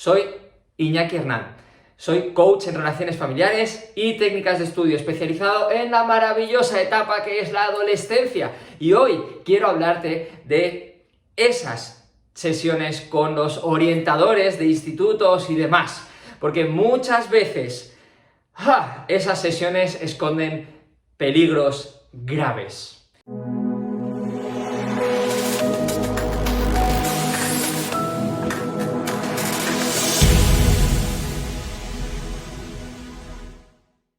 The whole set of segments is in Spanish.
Soy Iñaki Hernán, soy coach en relaciones familiares y técnicas de estudio especializado en la maravillosa etapa que es la adolescencia. Y hoy quiero hablarte de esas sesiones con los orientadores de institutos y demás, porque muchas veces esas sesiones esconden peligros graves.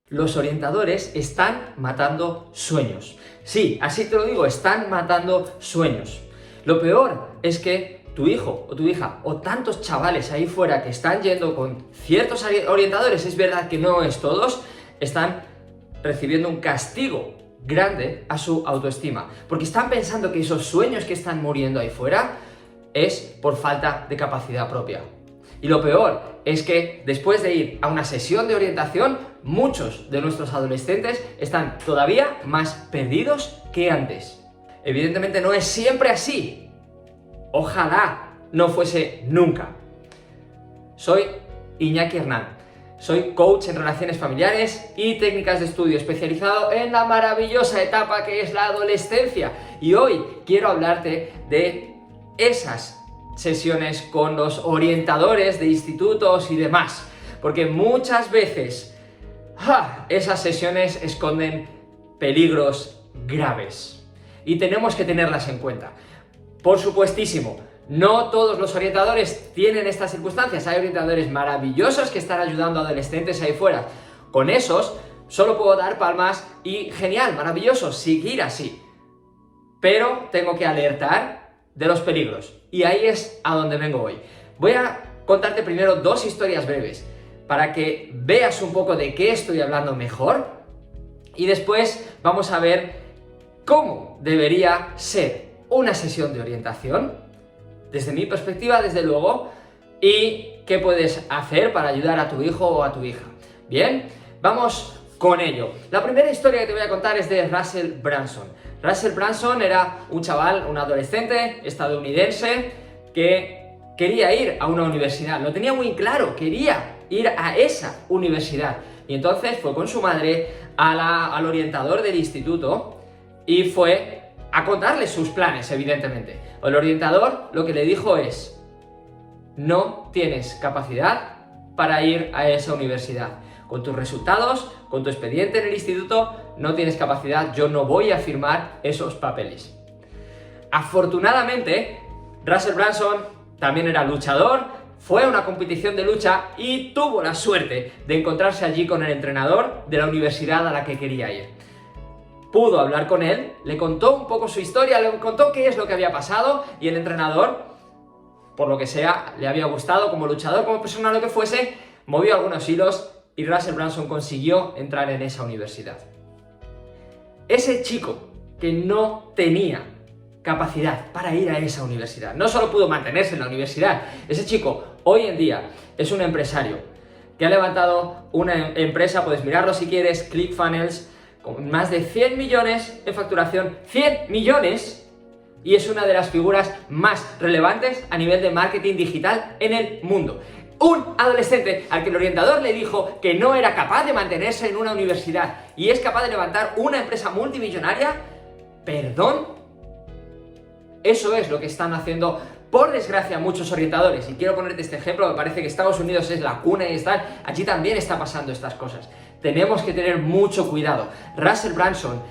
Los orientadores están matando sueños. Sí, así te lo digo, están matando sueños. Lo peor es que tu hijo o tu hija o tantos chavales ahí fuera que están yendo con ciertos orientadores, es verdad que no es todos, están recibiendo un castigo grande a su autoestima, porque están pensando que esos sueños que están muriendo ahí fuera es por falta de capacidad propia. Y lo peor es que después de ir a una sesión de orientación, muchos de nuestros adolescentes están todavía más perdidos que antes. Evidentemente no es siempre así. Ojalá no fuese nunca. Soy Iñaki Hernán. Soy coach en relaciones familiares y técnicas de estudio especializado en la maravillosa etapa que es la adolescencia. Y hoy quiero hablarte de esas sesiones con los orientadores de institutos y demás, porque muchas veces esas sesiones esconden peligros graves y tenemos que tenerlas en cuenta. Por supuestísimo, no todos los orientadores tienen estas circunstancias. Hay orientadores maravillosos que están ayudando a adolescentes ahí fuera. Con esos solo puedo dar palmas y genial, maravilloso, seguir así. Pero tengo que alertar de los peligros. Y ahí es a donde vengo hoy. Voy a contarte primero dos historias breves para que veas un poco de qué estoy hablando mejor y después vamos a ver cómo debería ser una sesión de orientación desde mi perspectiva, desde luego, y qué puedes hacer para ayudar a tu hijo o a tu hija. Bien, vamos con ello. La primera historia que te voy a contar es de Russell Brunson. Russell Brunson era un chaval, un adolescente estadounidense que quería ir a una universidad. Lo tenía muy claro, quería ir a esa universidad. Y entonces fue con su madre al orientador del instituto y fue a contarle sus planes, evidentemente. El orientador lo que le dijo es: no tienes capacidad para ir a esa universidad. Con tus resultados, con tu expediente en el instituto, no tienes capacidad, yo no voy a firmar esos papeles. Afortunadamente, Russell Brunson también era luchador, fue a una competición de lucha y tuvo la suerte de encontrarse allí con el entrenador de la universidad a la que quería ir. Pudo hablar con él, le contó un poco su historia, le contó qué es lo que había pasado y el entrenador, por lo que sea, le había gustado como luchador, como persona, lo que fuese, movió algunos hilos y Russell Brunson consiguió entrar en esa universidad. Ese chico que no tenía capacidad para ir a esa universidad, no solo pudo mantenerse en la universidad, ese chico hoy en día es un empresario que ha levantado una empresa, puedes mirarlo si quieres, ClickFunnels, con más de 100 millones en facturación, 100 millones, y es una de las figuras más relevantes a nivel de marketing digital en el mundo. Un adolescente al que el orientador le dijo que no era capaz de mantenerse en una universidad y es capaz de levantar una empresa multimillonaria. ¿Perdón? Eso es lo que están haciendo, por desgracia, muchos orientadores. Y quiero ponerte este ejemplo, me parece que Estados Unidos es la cuna y allí también está pasando estas cosas. Tenemos que tener mucho cuidado. Russell Brunson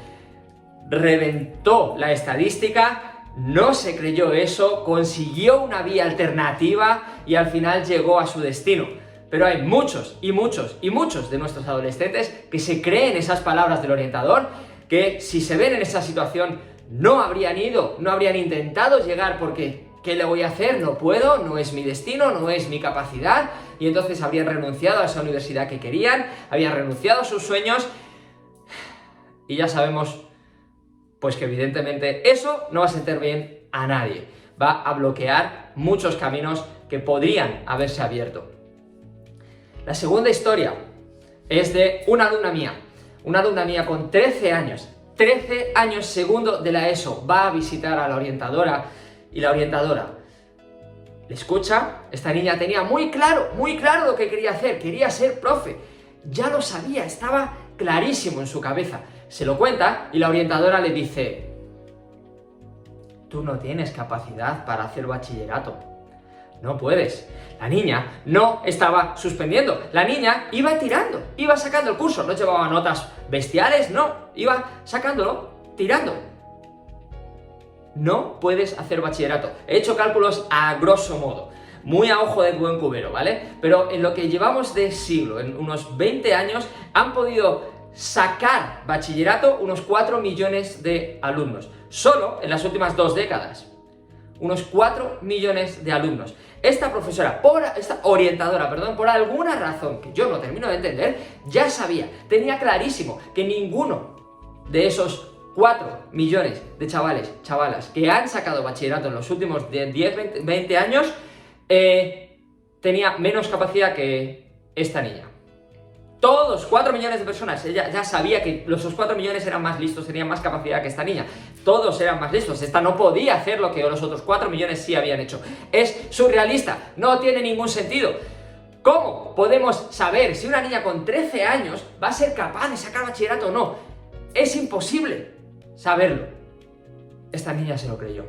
reventó la estadística, no se creyó eso, consiguió una vía alternativa y al final llegó a su destino. Pero hay muchos y muchos y muchos de nuestros adolescentes que se creen esas palabras del orientador, que si se ven en esa situación no habrían ido, no habrían intentado llegar porque ¿qué le voy a hacer? No puedo, no es mi destino, no es mi capacidad, y entonces habrían renunciado a esa universidad que querían, habían renunciado a sus sueños y ya sabemos pues que evidentemente eso no va a sentar bien a nadie, va a bloquear muchos caminos que podrían haberse abierto. La segunda historia es de una alumna mía con 13 años, segundo de la ESO, va a visitar a la orientadora y la orientadora le escucha. Esta niña tenía muy claro lo que quería hacer, quería ser profe. Ya lo sabía, estaba clarísimo en su cabeza. Se lo cuenta y la orientadora le dice: tú no tienes capacidad para hacer bachillerato. No puedes. La niña no estaba suspendiendo. La niña iba tirando, iba sacando el curso. No llevaba notas bestiales, no. Iba sacándolo, tirando. No puedes hacer bachillerato. He hecho cálculos a grosso modo, muy a ojo de buen cubero, ¿vale? Pero en lo que llevamos de siglo, en unos 20 años, han podido sacar bachillerato unos 4 millones de alumnos. Solo en las últimas 2 décadas. Unos 4 millones de alumnos. Esta orientadora, por alguna razón que yo no termino de entender, ya sabía, tenía clarísimo que ninguno de esos 4 millones de chavalas que han sacado bachillerato en los últimos 10, 20 años tenía menos capacidad que esta niña. Todos, 4 millones de personas, ella ya sabía que esos 4 millones eran más listos, tenían más capacidad que esta niña. Todos eran más listos, esta no podía hacer lo que los otros 4 millones sí habían hecho. Es surrealista, no tiene ningún sentido. ¿Cómo podemos saber si una niña con 13 años va a ser capaz de sacar bachillerato o no? Es imposible saberlo. Esta niña se lo creyó.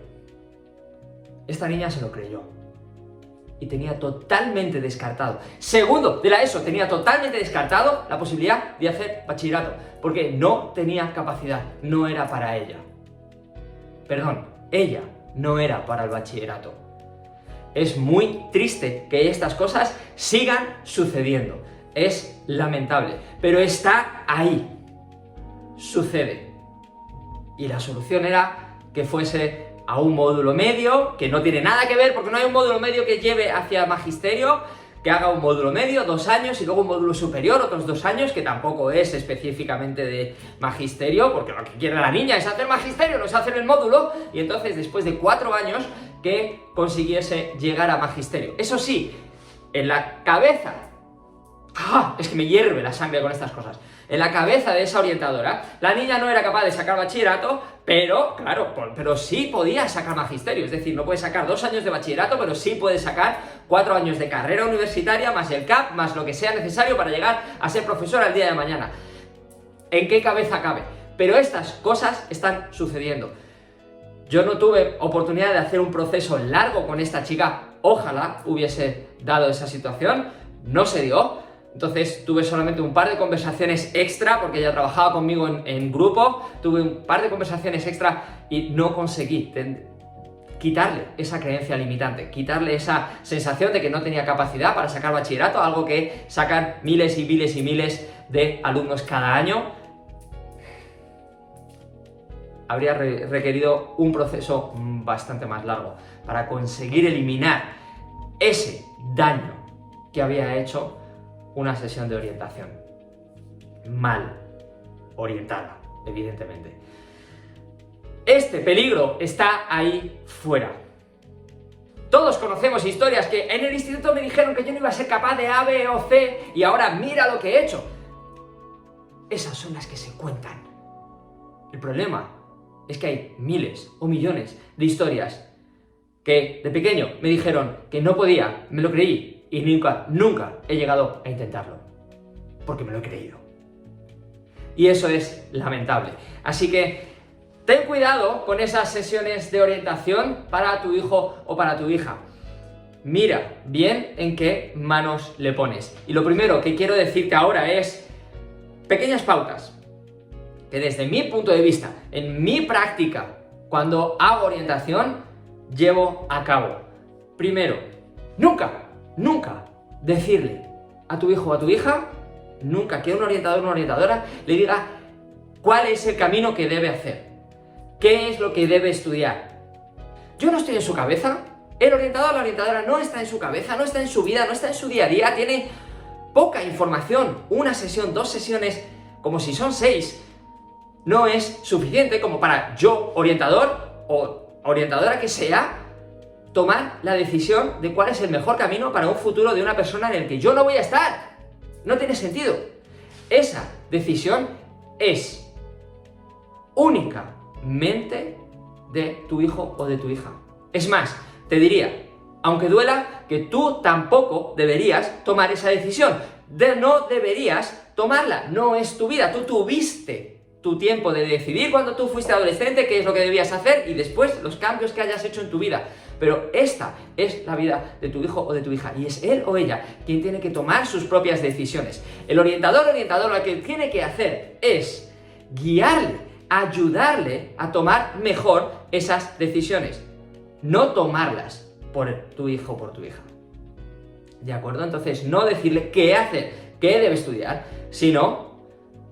Esta niña se lo creyó. Y tenía totalmente descartado. Segundo de la ESO, tenía totalmente descartado la posibilidad de hacer bachillerato, porque no tenía capacidad, no era para ella. Perdón, ella no era para el bachillerato. Es muy triste que estas cosas sigan sucediendo. Es lamentable, pero está ahí. Sucede. Y la solución era que fuese a un módulo medio, que no tiene nada que ver, porque no hay un módulo medio que lleve hacia magisterio, que haga un módulo medio, 2 años, y luego un módulo superior, otros 2 años, que tampoco es específicamente de magisterio, porque lo que quiere la niña es hacer magisterio, no es hacer el módulo, y entonces después de 4 años que consiguiese llegar a magisterio. Eso sí, en la cabeza, es que me hierve la sangre con estas cosas. En la cabeza de esa orientadora, la niña no era capaz de sacar bachillerato, pero, claro, pero sí podía sacar magisterio. Es decir, no puede sacar 2 años de bachillerato, pero sí puede sacar 4 años de carrera universitaria, más el CAP, más lo que sea necesario para llegar a ser profesora el día de mañana. ¿En qué cabeza cabe? Pero estas cosas están sucediendo. Yo no tuve oportunidad de hacer un proceso largo con esta chica. Ojalá hubiese dado esa situación. No se dio. Entonces tuve solamente un par de conversaciones extra, porque ella trabajaba conmigo en grupo, tuve un par de conversaciones extra y no conseguí quitarle esa creencia limitante, quitarle esa sensación de que no tenía capacidad para sacar bachillerato, algo que sacan miles y miles y miles de alumnos cada año. Habría requerido un proceso bastante más largo para conseguir eliminar ese daño que había hecho una sesión de orientación mal orientada, evidentemente. Este peligro está ahí fuera. Todos conocemos historias que en el instituto me dijeron que yo no iba a ser capaz de A, B o C y ahora mira lo que he hecho. Esas son las que se cuentan. El problema es que hay miles o millones de historias que de pequeño me dijeron que no podía, me lo creí, y nunca he llegado a intentarlo, porque me lo he creído. Y eso es lamentable. Así que ten cuidado con esas sesiones de orientación para tu hijo o para tu hija. Mira bien en qué manos le pones. Y lo primero que quiero decirte ahora es pequeñas pautas que desde mi punto de vista, en mi práctica, cuando hago orientación, llevo a cabo. Primero, nunca decirle a tu hijo o a tu hija, nunca que un orientador o una orientadora le diga cuál es el camino que debe hacer, qué es lo que debe estudiar. Yo no estoy en su cabeza, el orientador o la orientadora no está en su cabeza, no está en su vida, no está en su día a día, tiene poca información. Una sesión, 2 sesiones, como si son 6, no es suficiente como para yo, orientador o orientadora que sea, tomar la decisión de cuál es el mejor camino para un futuro de una persona en el que yo no voy a estar. No tiene sentido. Esa decisión es únicamente de tu hijo o de tu hija. Es más, te diría, Aunque duela, que tú tampoco deberías tomar esa decisión. No deberías tomarla, no es tu vida. Tú tuviste tu tiempo de decidir cuando tú fuiste adolescente qué es lo que debías hacer y después los cambios que hayas hecho en tu vida. Pero esta es la vida de tu hijo o de tu hija y es él o ella quien tiene que tomar sus propias decisiones. El orientador lo que tiene que hacer es guiarle, ayudarle a tomar mejor esas decisiones, no tomarlas por tu hijo o por tu hija. ¿De acuerdo? Entonces, no decirle qué hacer, qué debe estudiar, sino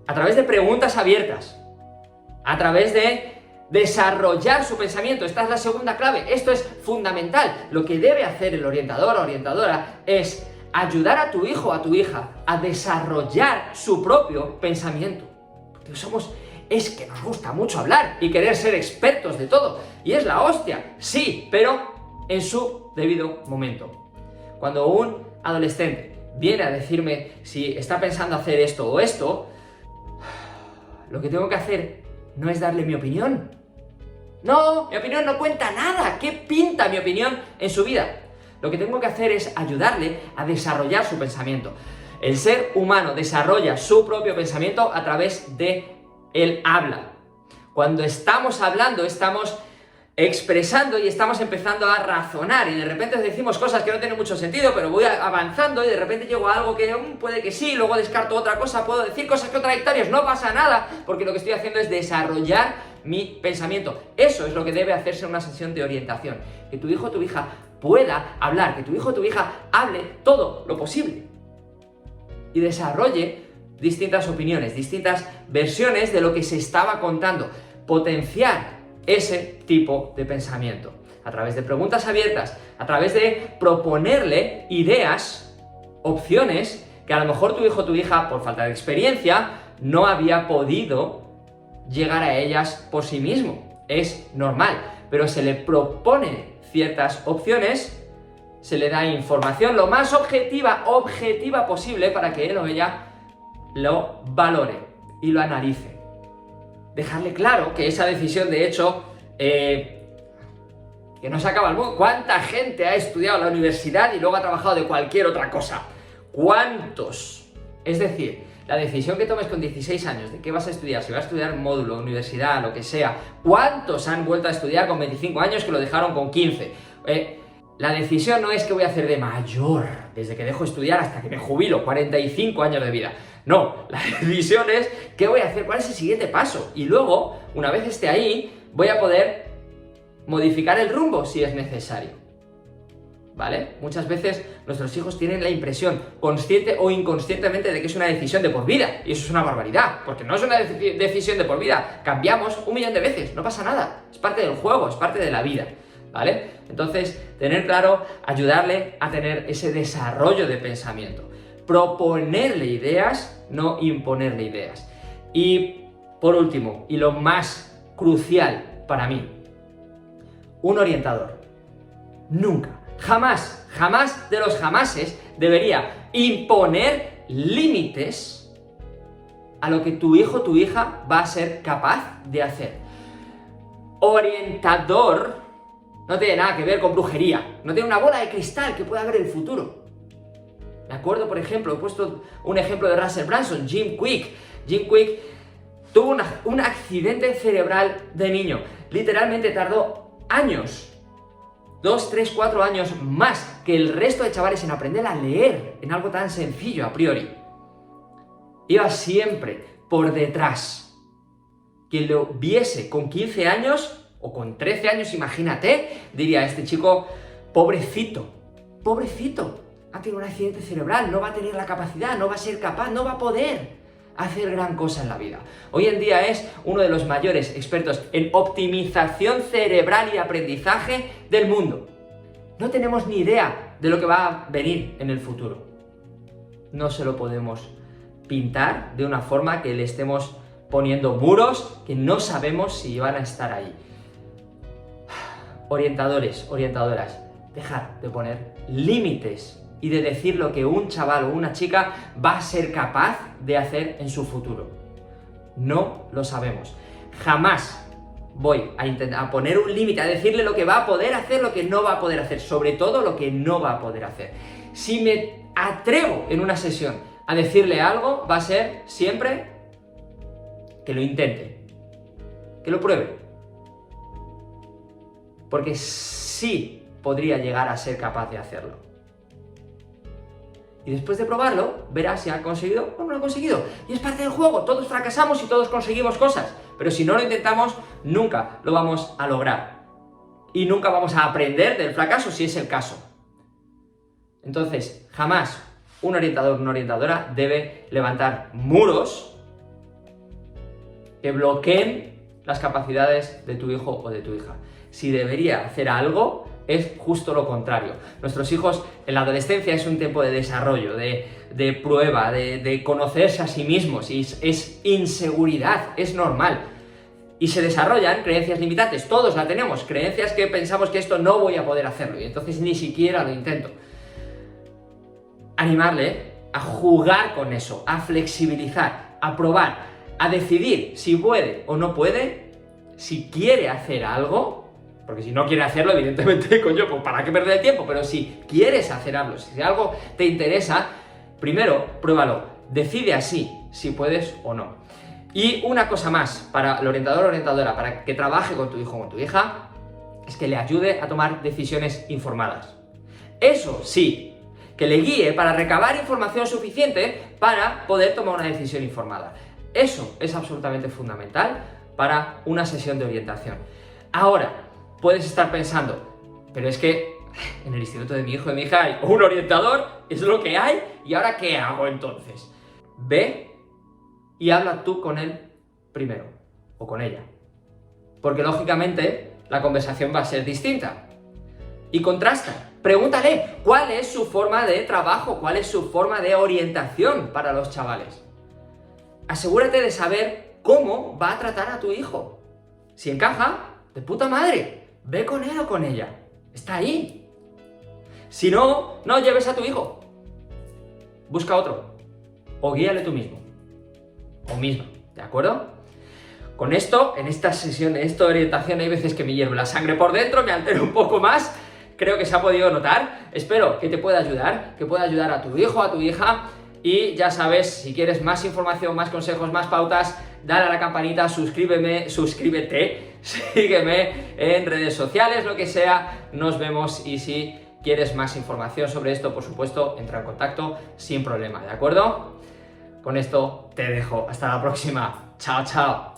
a través de preguntas abiertas, a través de desarrollar su pensamiento. Esta es la segunda clave, esto es fundamental. Lo que debe hacer el orientador o orientadora es ayudar a tu hijo o a tu hija a desarrollar su propio pensamiento. Porque es que nos gusta mucho hablar y querer ser expertos de todo. Y es la hostia, sí, pero en su debido momento. Cuando un adolescente viene a decirme si está pensando hacer esto o esto, lo que tengo que hacer no es darle mi opinión. No, mi opinión no cuenta nada. ¿Qué pinta mi opinión en su vida? Lo que tengo que hacer es ayudarle a desarrollar su pensamiento. El ser humano desarrolla su propio pensamiento a través de el habla. Cuando estamos hablando, estamos expresando y estamos empezando a razonar y de repente decimos cosas que no tienen mucho sentido, pero voy avanzando y de repente llego a algo que puede que sí, luego descarto otra cosa, puedo decir cosas contradictorias, no pasa nada, porque lo que estoy haciendo es desarrollar mi pensamiento. Eso es lo que debe hacerse en una sesión de orientación, que tu hijo o tu hija pueda hablar, que tu hijo o tu hija hable todo lo posible y desarrolle distintas opiniones, distintas versiones de lo que se estaba contando, potenciar ese tipo de pensamiento, a través de preguntas abiertas, a través de proponerle ideas, opciones, que a lo mejor tu hijo o tu hija, por falta de experiencia, no había podido llegar a ellas por sí mismo. Es normal, pero se le propone ciertas opciones, se le da información lo más objetiva posible para que él o ella lo valore y lo analice. Dejarle claro que esa decisión, de hecho, que no se acaba el mundo. ¿Cuánta gente ha estudiado en la universidad y luego ha trabajado de cualquier otra cosa? ¿Cuántos? Es decir, la decisión que tomes con 16 años de qué vas a estudiar, si vas a estudiar módulo, universidad, lo que sea, ¿cuántos han vuelto a estudiar con 25 años que lo dejaron con 15? La decisión no es qué voy a hacer de mayor, desde que dejo estudiar hasta que me jubilo, 45 años de vida. No, la decisión es qué voy a hacer, cuál es el siguiente paso. Y luego, una vez esté ahí, voy a poder modificar el rumbo si es necesario. ¿Vale? Muchas veces nuestros hijos tienen la impresión, consciente o inconscientemente, de que es una decisión de por vida. Y eso es una barbaridad, porque no es una decisión de por vida. Cambiamos 1.000.000 de veces, no pasa nada. Es parte del juego, es parte de la vida. ¿Vale? Entonces, tener claro, ayudarle a tener ese desarrollo de pensamiento. Proponerle ideas, no imponerle ideas. Y, por último, y lo más crucial para mí, un orientador nunca, jamás de los jamases debería imponer límites a lo que tu hijo o tu hija va a ser capaz de hacer. Orientador no tiene nada que ver con brujería, no tiene una bola de cristal que pueda ver el futuro. ¿De acuerdo? Por ejemplo, he puesto un ejemplo de Russell Brunson, Jim Kwik. Jim Kwik tuvo un accidente cerebral de niño. Literalmente tardó años, 2, 3, 4 años más que el resto de chavales en aprender a leer en algo tan sencillo a priori. Iba siempre por detrás. Quien lo viese con 15 años o con 13 años, imagínate, diría, este chico, pobrecito, ha tenido un accidente cerebral, no va a tener la capacidad, no va a ser capaz, no va a poder hacer gran cosa en la vida. Hoy en día es uno de los mayores expertos en optimización cerebral y aprendizaje del mundo. No tenemos ni idea de lo que va a venir en el futuro. No se lo podemos pintar de una forma que le estemos poniendo muros que no sabemos si van a estar ahí. Orientadores, orientadoras, dejad de poner límites y de decir lo que un chaval o una chica va a ser capaz de hacer en su futuro. No lo sabemos. Jamás voy a poner un límite, a decirle lo que va a poder hacer, lo que no va a poder hacer, sobre todo lo que no va a poder hacer. Si me atrevo en una sesión a decirle algo, va a ser siempre que lo intente, que lo pruebe. Porque sí podría llegar a ser capaz de hacerlo. Y después de probarlo, verás si ha conseguido o no lo ha conseguido. Y es parte del juego, todos fracasamos y todos conseguimos cosas. Pero si no lo intentamos, nunca lo vamos a lograr. Y nunca vamos a aprender del fracaso si es el caso. Entonces, jamás un orientador o una orientadora debe levantar muros que bloqueen las capacidades de tu hijo o de tu hija. Si debería hacer algo, es justo lo contrario. Nuestros hijos en la adolescencia es un tiempo de desarrollo, de prueba, de conocerse a sí mismos, y es inseguridad, es normal. Y se desarrollan creencias limitantes, todos la tenemos, creencias que pensamos que esto no voy a poder hacerlo, y entonces ni siquiera lo intento. Animarle a jugar con eso, a flexibilizar, a probar, a decidir si puede o no puede, si quiere hacer algo. Porque si no quiere hacerlo, evidentemente, coño, pues ¿para qué perder el tiempo? Pero si quieres hacer algo, si algo te interesa, primero, pruébalo. Decide así, si puedes o no. Y una cosa más, para el orientador o orientadora, para que trabaje con tu hijo o con tu hija, es que le ayude a tomar decisiones informadas. Eso sí, que le guíe para recabar información suficiente para poder tomar una decisión informada. Eso es absolutamente fundamental para una sesión de orientación. Ahora, puedes estar pensando, pero es que en el instituto de mi hijo y de mi hija hay un orientador, es lo que hay, ¿y ahora qué hago entonces? Ve y habla tú con él primero, o con ella. Porque lógicamente la conversación va a ser distinta. Y contrasta, pregúntale cuál es su forma de trabajo, cuál es su forma de orientación para los chavales. Asegúrate de saber cómo va a tratar a tu hijo. Si encaja, de puta madre. Ve con él o con ella. Está ahí. Si no, no lleves a tu hijo. Busca otro. O guíale tú mismo. O misma. ¿De acuerdo? Con esto, en esta sesión, en esta orientación, hay veces que me hierve la sangre por dentro, me altero un poco más. Creo que se ha podido notar. Espero que te pueda ayudar, que pueda ayudar a tu hijo, a tu hija. Y ya sabes, si quieres más información, más consejos, más pautas, dale a la campanita, suscríbete, sígueme en redes sociales, lo que sea, nos vemos. Y si quieres más información sobre esto, por supuesto, entra en contacto sin problema, ¿de acuerdo? Con esto te dejo, hasta la próxima, chao, chao.